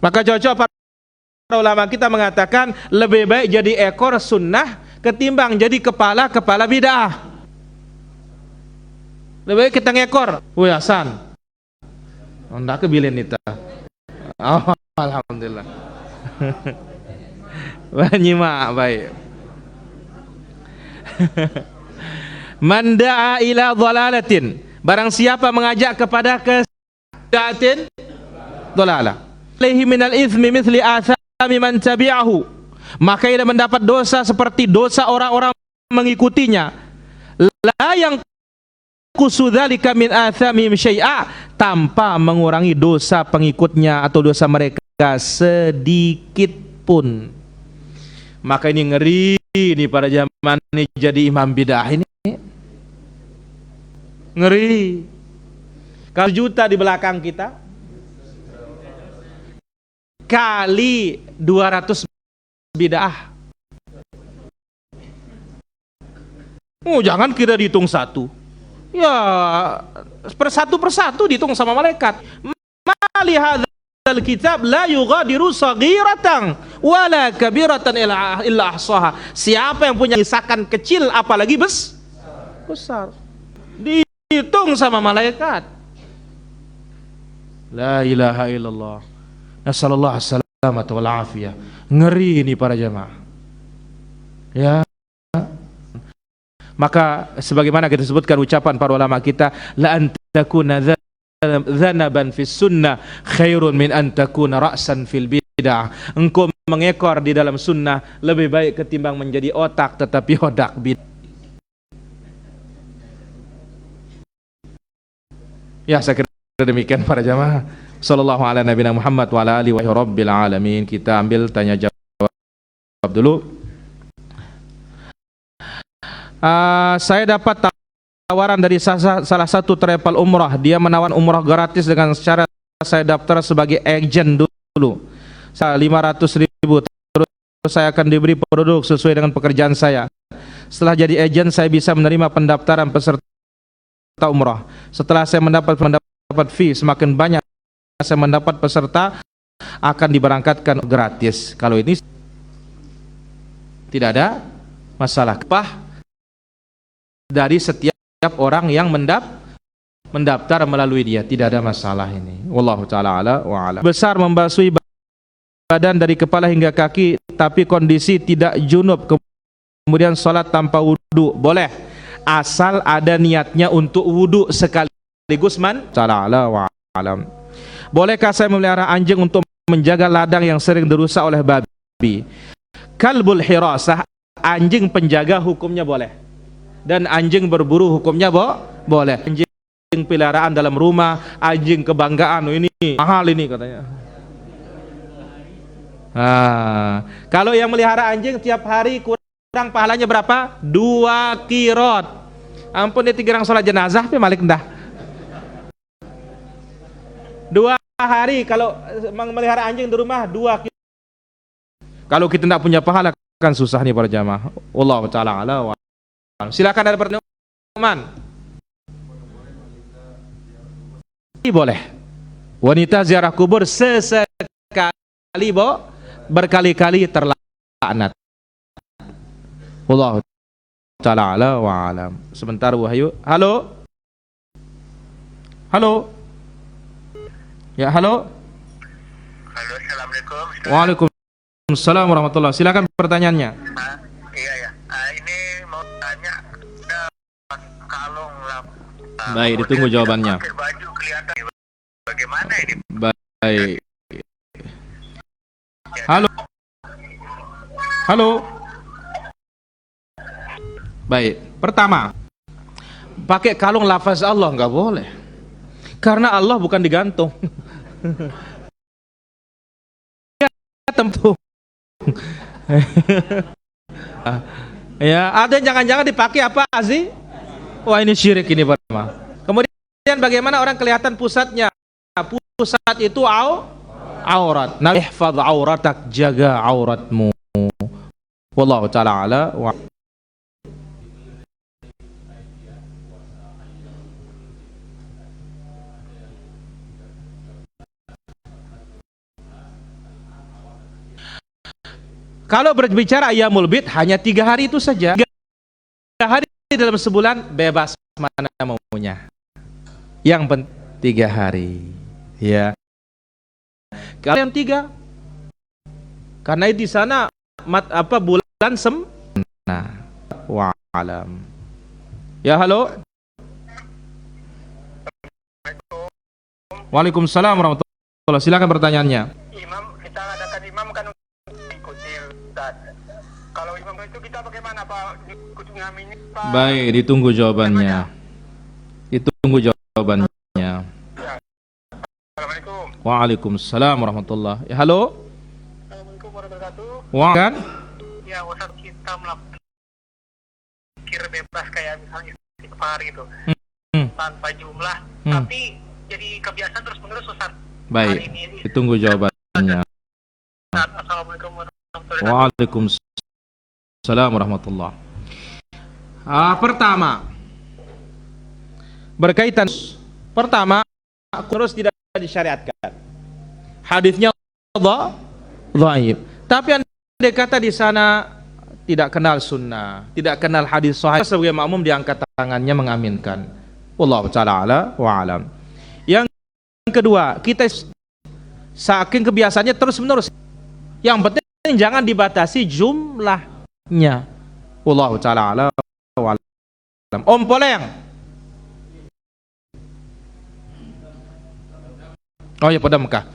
Maka cocok para ulama kita mengatakan lebih baik jadi ekor sunnah ketimbang jadi kepala bid'ah. Lebih baik kita ngekor. Woi Hasan, ndak kebilin itu. Oh, alhamdulillah. Banyimak baik. Man da'a ila dhalalatin, barang siapa mengajak kepada kesesatan, dhalalah. Alaihi minal itsmi mithli athami man tabi'ahu, maka ia mendapat dosa seperti dosa orang-orang mengikutinya. La yang kusudzalika min athamihim syai'a, tanpa mengurangi dosa pengikutnya atau dosa mereka sedikit pun. Maka ini ngeri ini pada zaman ini jadi imam bidah ini. Ngeri. Kalau juta di belakang kita kali 200 bid'ah. Oh, jangan kira dihitung satu. Ya, persatu dihitung sama malaikat. Mali hadzal kitab la yughadiru saghiratan wala kabiratan illa ahsaha. Siapa yang punya misakan kecil apalagi besar. Dihitung sama malaikat. La ilaha illallah. Nasallallahu alaihi wal afiyah. Ngeri ini para jamaah. Ya. Maka sebagaimana kita sebutkan ucapan para ulama kita, la antakuna dzanaban fis sunnah khairun min antakuna ra'san fil bid'ah. Engkau mengekor di dalam sunnah lebih baik ketimbang menjadi otak tetapi odak bid'ah. Ya, saya kira demikian para jamaah. Sallallahu ala nabiyina Muhammad wa ala alihi wa rabbil alamin. Kita ambil tanya jawab dulu. Saya dapat tawaran dari salah satu travel umrah. Dia menawan umrah gratis dengan syarat saya daftar sebagai agen dulu. 500.000, terus saya akan diberi produk sesuai dengan pekerjaan saya. Setelah jadi agen saya bisa menerima pendaftaran peserta umrah. Setelah saya mendapat fee semakin banyak saya mendapat peserta akan diberangkatkan gratis. Kalau ini tidak ada masalah. Dari setiap orang yang mendaftar melalui dia, tidak ada masalah ini. Wallahu taala ala wa ala. Besar membasuh badan dari kepala hingga kaki tapi kondisi tidak junub, kemudian salat tanpa wudu boleh asal ada niatnya untuk wudu sekaligus taala ala wa alam. Bolehkah saya memelihara anjing untuk menjaga ladang yang sering dirusak oleh babi? Kalbul hirasah, anjing penjaga hukumnya boleh. Dan anjing berburu hukumnya boleh. Anjing peliharaan dalam rumah, anjing kebanggaan, ini mahal ini katanya. Kalau yang melihara anjing tiap hari kurang pahalanya berapa? 2 kirot. Ampun, dia 3 orang sholat jenazah tapi malik dah. 2 hari kalau memelihara anjing di rumah 2 kirot. Kalau kita tidak punya pahala kan susah nih para jamaah. Wallahu taala ala wa. Silakan ada pertanyaan. Boleh. Wanita ziarah kubur sesekali berkali-kali terlaknat. Wallahu taala ala wa alam. Sebentar Wahyu. Halo. Halo. Ya, halo. Halo, assalamualaikum. Waalaikumsalam warahmatullahi. Silakan pertanyaannya. Iya ya. Ini mau tanya kalung lah. Baik, ditunggu jawabannya. Pakai baju kelihatan bagaimana ini? Baik. Halo. Halo. Baik. Pertama, pakai kalung lafaz Allah nggak boleh. Karena Allah bukan digantung. Tentu. Ya, ada jangan-jangan dipakai apa sih? Wah, ini syirik ini pertama. Kemudian bagaimana orang kelihatan pusatnya? Pusat itu aurat. Nabi ihfaz auratak, jaga auratmu. Wallahu taala ala wa Kalau berbicara ayyamul bid hanya 3 hari itu saja. 3 hari dalam sebulan bebas mana maunya. Yang penting 3 hari. Ya. Kalau yang 3 karena di sana bulan wa alam. Ya, halo. Waalaikumsalam warahmatullahi. Silakan pertanyaannya. Imam, kita adakan imam kan ikuti Ustaz. Kalau imam itu kita bagaimana Pak? Ikut ngaminya Pak? Baik, ditunggu jawabannya. Ditunggu jawabannya. Ya. Assalamualaikum. Waalaikumsalam warahmatullahi. Ya, halo. Assalamualaikum warahmatullahi wabarakatuh. Wah, kan? Ya, Ustaz, kita melakukan kir bebas kayak misalnya setiap hari itu tanpa jumlah, tapi jadi kebiasaan terus menerus Ustaz. Baik, ditunggu jawabannya. Assalamualaikum warahmatullahi wabarakatuh. Waalaikumsalam warahmatullahi. Pertama, berkaitan pertama terus tidak disyariatkan. Hadisnya dhaif. Tapi andai kata di sana tidak kenal sunnah, tidak kenal hadis sahih, sebagai makmum diangkat tangannya mengaminkan. Wallahu taala ala wa alam. Yang kedua, kita saking kebiasaannya terus menerus. Yang penting jangan dibatasi jumlahnya. Wallahu taala ala wa alam. Om Poleng. Oh ya, pada Mekah.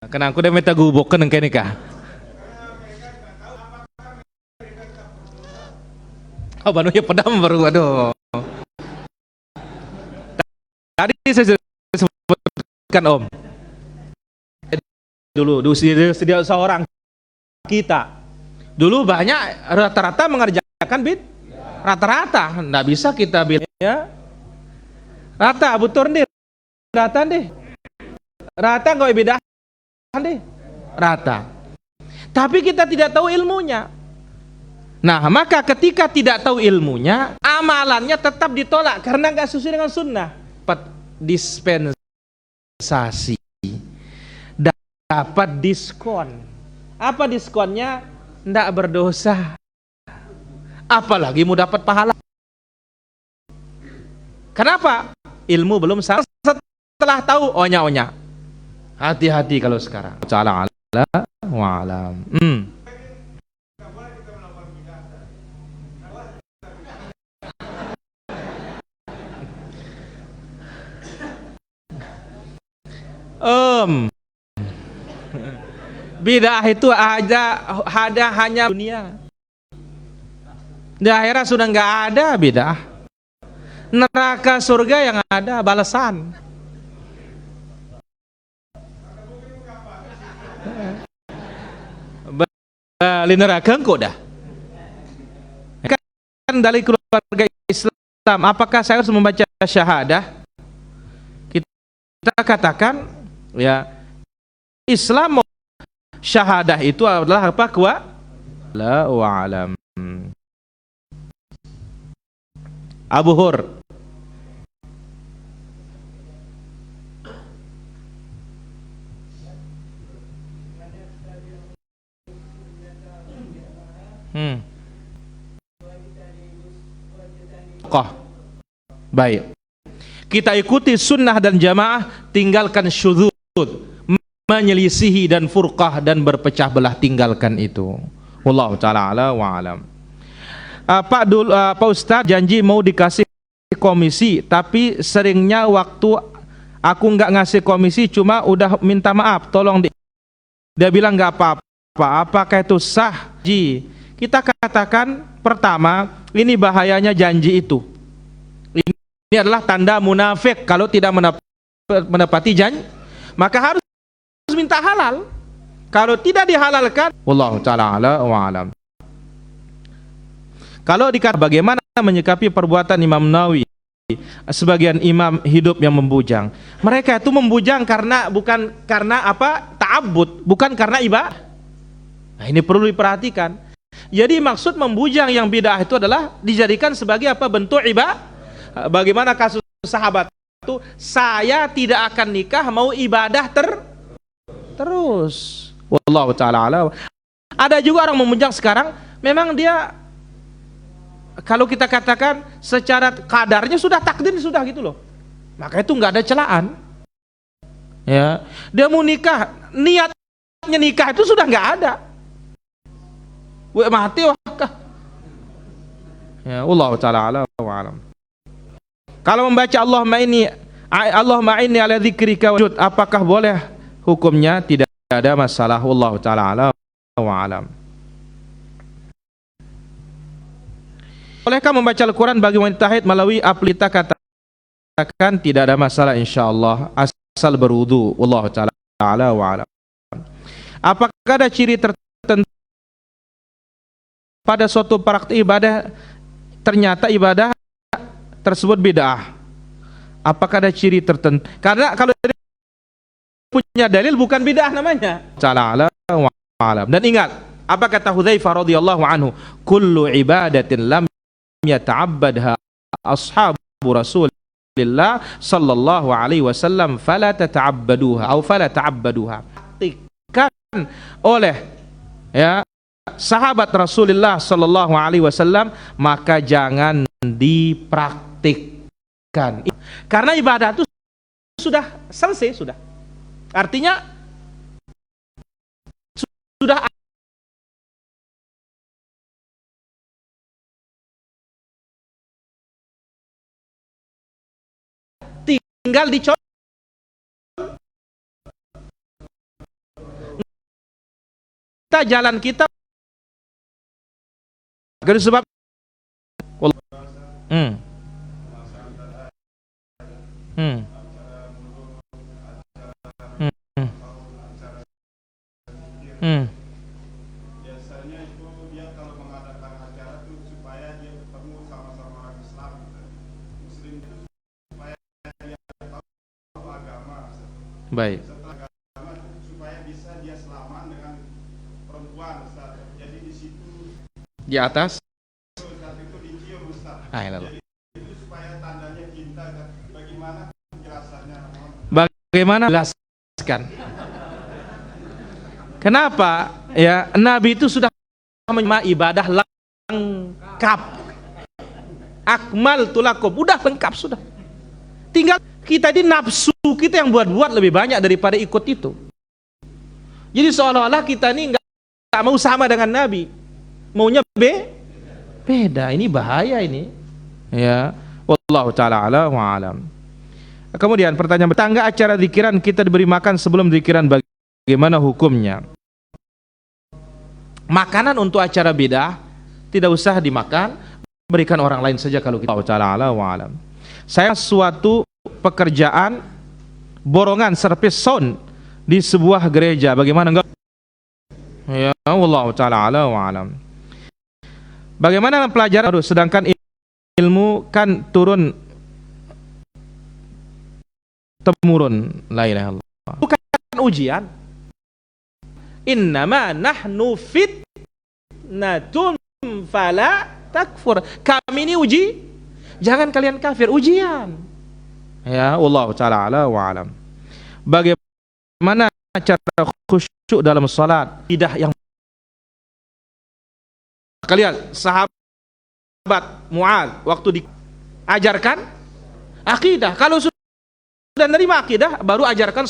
Kena aku udah minta gubokkan engke nikah. Oh, Banu ya pedam baru, aduh. Tadi saya sebutkan Om. Dulu sedia seorang kita. Dulu banyak rata-rata mengerjakan bid. Rata-rata, enggak bisa kita bid ya. Rata, butur nih. Rata deh. Rata enggak beda deh. Rata. Tapi kita tidak tahu ilmunya. Nah, maka ketika tidak tahu ilmunya, amalannya tetap ditolak karena enggak sesuai dengan sunnah. Dapat dispensasi, dapat diskon. Apa diskonnya? Enggak berdosa. Apalagi mau dapat pahala. Kenapa? Ilmu belum sampai. Setelah tahu onya-onya. Hati-hati kalau sekarang. Ta'ala ala wa alam. Bid'ah itu ada hanya dunia. Di akhirat sudah nggak ada bid'ah. Neraka surga yang ada balasan. Bali neraka engkau dah. Kan dari keluarga Islam, apakah saya harus membaca syahadah? Kita katakan ya, Islam syahadah itu adalah apa? La wa alam. Abu Hur. Baik. Kita ikuti sunnah dan jamaah, tinggalkan syudzud, menyelisihi dan furqah dan berpecah belah, tinggalkan itu. Wallahu taala ala wa alam. Pak Ustadz janji mau dikasih komisi, tapi seringnya waktu aku nggak ngasih komisi, cuma udah minta maaf, tolong dia bilang nggak apa-apa. Apakah itu sah? Kita katakan pertama, ini bahayanya janji itu. Ini adalah tanda munafik kalau tidak menepati janji, maka harus minta halal. Kalau tidak dihalalkan, wallahu taala ala wa alam. Kalau dikatakan bagaimana menyikapi perbuatan Imam Nawawi, sebagian imam hidup yang membujang. Mereka itu membujang bukan karena apa? Ta'abbud, bukan karena ibadah. Nah, ini perlu diperhatikan. Jadi maksud membujang yang bid'ah itu adalah dijadikan sebagai apa? Bentuk ibadah. Bagaimana kasus sahabat itu, saya tidak akan nikah, mau ibadah terus. Wallahu taala ala. Ada juga orang membujang sekarang, memang dia, kalau kita katakan secara kadarnya sudah takdir sudah gitu loh, maka itu nggak ada celaan. Ya, dia mau nikah, niatnya nikah itu sudah nggak ada. Mati wakah. Ya, Allah taala ala wa alam. Kalau membaca Allahumma inni ala dzikrika wajud, apakah boleh hukumnya? Tidak ada masalah. Allah taala ala wa alam. Bolehkah membaca Al-Quran bagi wanita haid melalui aplikasi? Katakan tidak ada masalah insyaallah, asal berwudu. Wallahu taala ala wa alam. Apakah ada ciri tertentu pada suatu praktik ibadah ternyata ibadah tersebut bid'ah? Apakah ada ciri tertentu? Karena kalau punya dalil bukan bid'ah namanya. Taala ala wa alam. Dan ingat apa kata Hudzaifah radhiyallahu anhu, kullu ibadatin lam yata'abbadha ashabu Rasulillah sallallahu alaihi wasallam fala tata'abbaduha atau fala ta'abbaduha. Praktikkan oleh ya sahabat Rasulullah sallallahu alaihi wasallam, maka jangan dipraktikkan. Karena ibadah itu sudah selesai, sudah. Artinya sudah tinggal dicontoh. Kita jalan kita karena sebab biasanya itu dia kalau mengadakan acara tuh supaya dia ketemu sama-sama orang Islam, Muslim itu supaya dia tahu agama. Baik. Setelah agama supaya bisa dia selamat dengan perempuan, Ustaz. Jadi di situ Di atas. Ustaz itu dicium, Ustaz. Jadi itu supaya tandanya cinta. Bagaimana penjelasannya? Bagaimana jelaskan? Kenapa? Ya, Nabi itu sudah ibadah lengkap. Akmal tulakum, udah lengkap sudah. Tinggal kita di nafsu kita yang buat-buat lebih banyak daripada ikut itu. Jadi seolah-olah kita ini nggak mau sama dengan Nabi, maunya beda. Ini bahaya ini. Ya, wallahu taala ala wa alam. Kemudian pertanyaan, tetangga acara zikiran kita diberi makan sebelum zikiran, bagaimana hukumnya? Makanan untuk acara bidah tidak usah dimakan, berikan orang lain saja kalau kita taala ala wa alam. Saya suatu pekerjaan borongan servis sound di sebuah gereja, bagaimana enggak? Ya Allah taala ala wa alam. Bagaimana pelajaran sedangkan ilmu kan turun temurun, la ilaha illallah. Bukan ujian. Innama nahnu fitnatun fala takfur. Kami ini uji, jangan kalian kafir, ujian. Ya Allah taala ala wa alam. Bagaimana cara khusyuk dalam salat? Tidak yang kalian sahabat Mu'adz waktu diajarkan akidah, kalau sudah menerima akidah baru ajarkan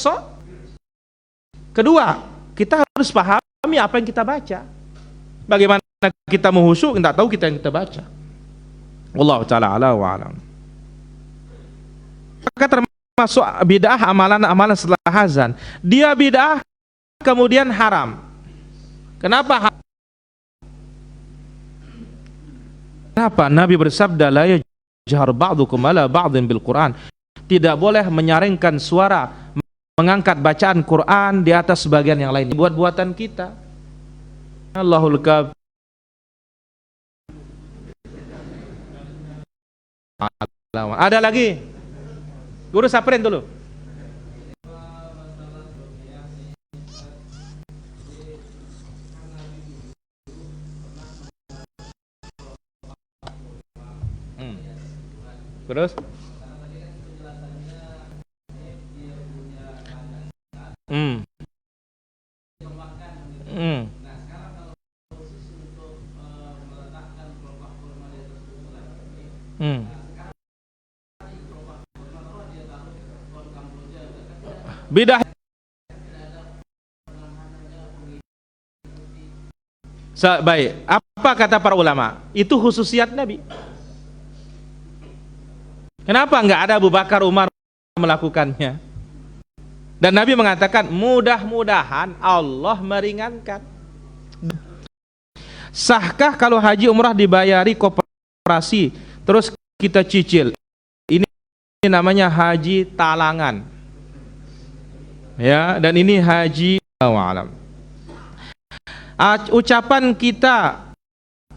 kedua, kita harus pahami apa yang kita baca. Bagaimana kita menghusyuk, tidak tahu kita yang kita baca. Wallahu taala ala wa alam. Maka termasuk bid'ah amalan-amalan setelah azan. Dia bid'ah kemudian haram. Kenapa? Kenapa? Nabi bersabda la yajhar ba'dukum ala ba'din bil Quran. tidak boleh menyaringkan suara, mengangkat bacaan Quran di atas sebagian yang lain. Buat buatan kita. Allahul Kab. Ada lagi? Guru saprin dulu. Terus? Hmm. Hmm. Hmm. Bidah. Baik, apa kata para ulama? Itu khususiat Nabi. Kenapa enggak ada Abu Bakar, Umar melakukannya? Dan Nabi mengatakan, mudah-mudahan Allah meringankan. Sahkah kalau haji umrah dibayari koperasi, terus kita cicil? Ini namanya haji talangan. Ya, dan ini haji awalam. Ucapan kita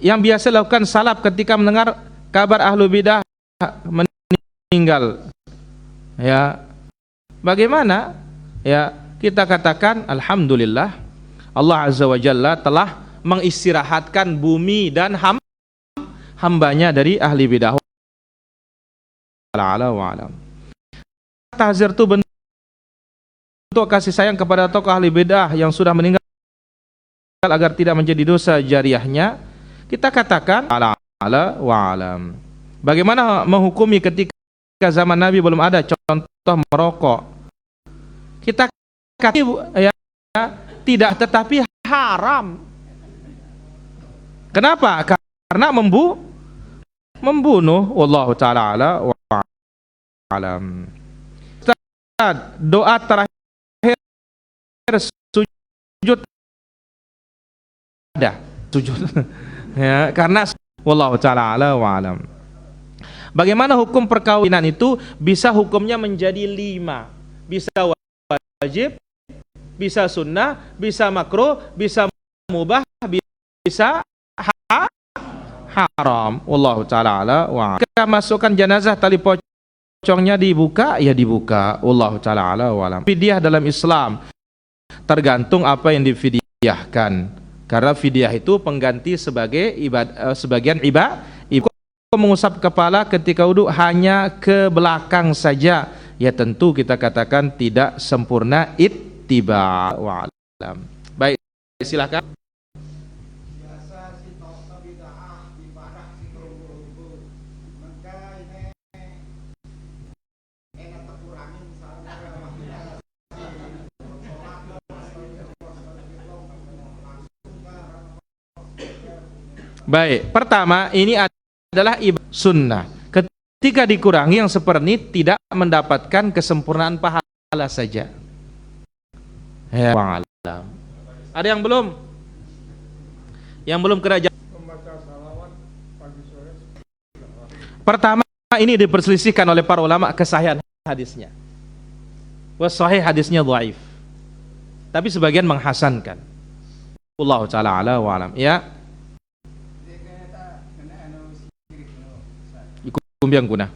yang biasa lakukan salaf ketika mendengar kabar ahlu bidah meninggal, ya bagaimana? Ya, kita katakan alhamdulillah Allah azza wa jalla telah mengistirahatkan bumi dan hambanya dari ahli bidah. Tahzir itu bentuk kasih sayang kepada tokoh ahli bidah yang sudah meninggal agar tidak menjadi dosa jariahnya. Kita katakan ala wa alam. Bagaimana menghukumi ketika zaman Nabi belum ada contoh merokok? Kita katakan ya, tidak, tetapi haram. Kenapa? Karena membunuh. Wallahu taala ala wa alam. Doa terakhir sujud ada sujud ya, karena wallahu taala ala wa alam. Bagaimana hukum perkawinan itu? Bisa hukumnya menjadi 5. Bisa wajib, bisa sunnah, bisa makruh, bisa mubah, bisa haram. Wallahu taala ala wa alam. Kita masukkan jenazah tali pocongnya dibuka, ya dibuka. Wallahu taala ala wa alam. Fidyah dalam Islam tergantung apa yang difidyahkan. Karena fidyah itu pengganti sebagai sebagian ibadah. Mengusap kepala ketika wudu hanya ke belakang saja, ya tentu kita katakan tidak sempurna ittiba wa alam. Baik, silakan. Baik, pertama ini adalah ibadah sunnah. Ketika dikurangi yang seperti tidak mendapatkan kesempurnaan pahala saja. Ya, alam. Ada yang belum? Yang belum kerajaan. Pertama ini diperselisihkan oleh para ulama kesahihan hadisnya. Wasahih hadisnya dhaif. Tapi sebagian menghasankan. Wallahu taala ala wa alam. Ya. Kumbiang guna.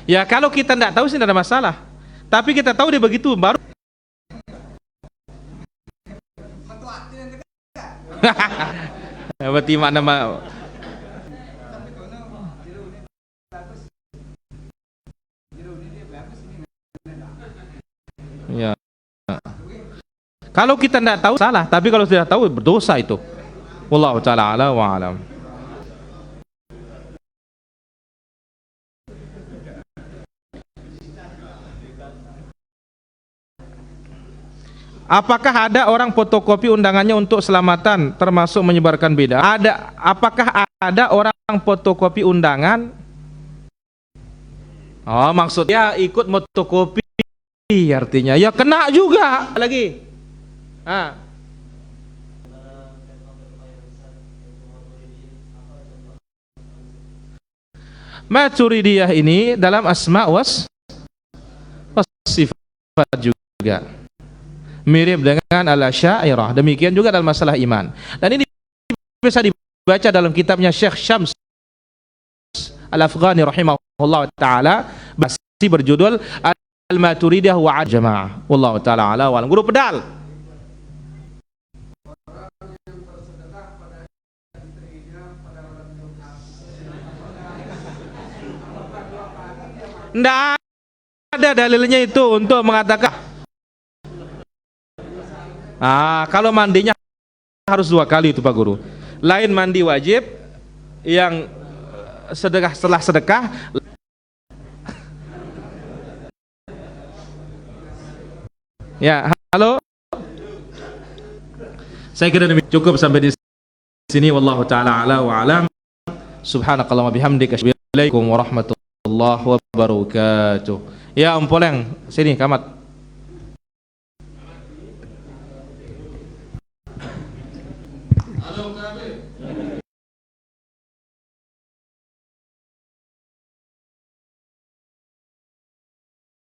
Ya kalau kita tidak tahu sih tidak ada masalah. Tapi kita tahu dia begitu baru. Berarti makna ya. Kalau kita tidak tahu salah, tapi kalau sudah tahu berdosa itu. Wallahu taala ala wa alam. Apakah ada orang fotokopi undangannya untuk selamatan termasuk menyebarkan bid'ah? Ada. Apakah ada orang fotokopi undangan? Oh, maksudnya ikut fotokopi artinya ya kena juga lagi. Maturidiyah ini dalam asma was sifat juga mirip dengan al-Asy'ariyah. Demikian juga dalam masalah iman. Dan ini bisa dibaca dalam kitabnya Syekh Syams Al-Afghani rahimahullah taala, masih berjudul Al-Maturidiyah wa Jamaah. Wallahu taala ala wa alam. Guru pedal. Nggak ada dalilnya itu untuk mengatakan kalau mandinya harus 2 kali itu Pak Guru. Lain mandi wajib yang sedekah setelah sedekah. Ya, halo. Saya kira cukup sampai di sini. Wallahu taala ala wa alam. Subhanakallahumma bihamdika asyhadu an la ilaha illa anta warahmatullahi wabarakatuh. Ya Om Poleng, sini kamat. Halo Kabir.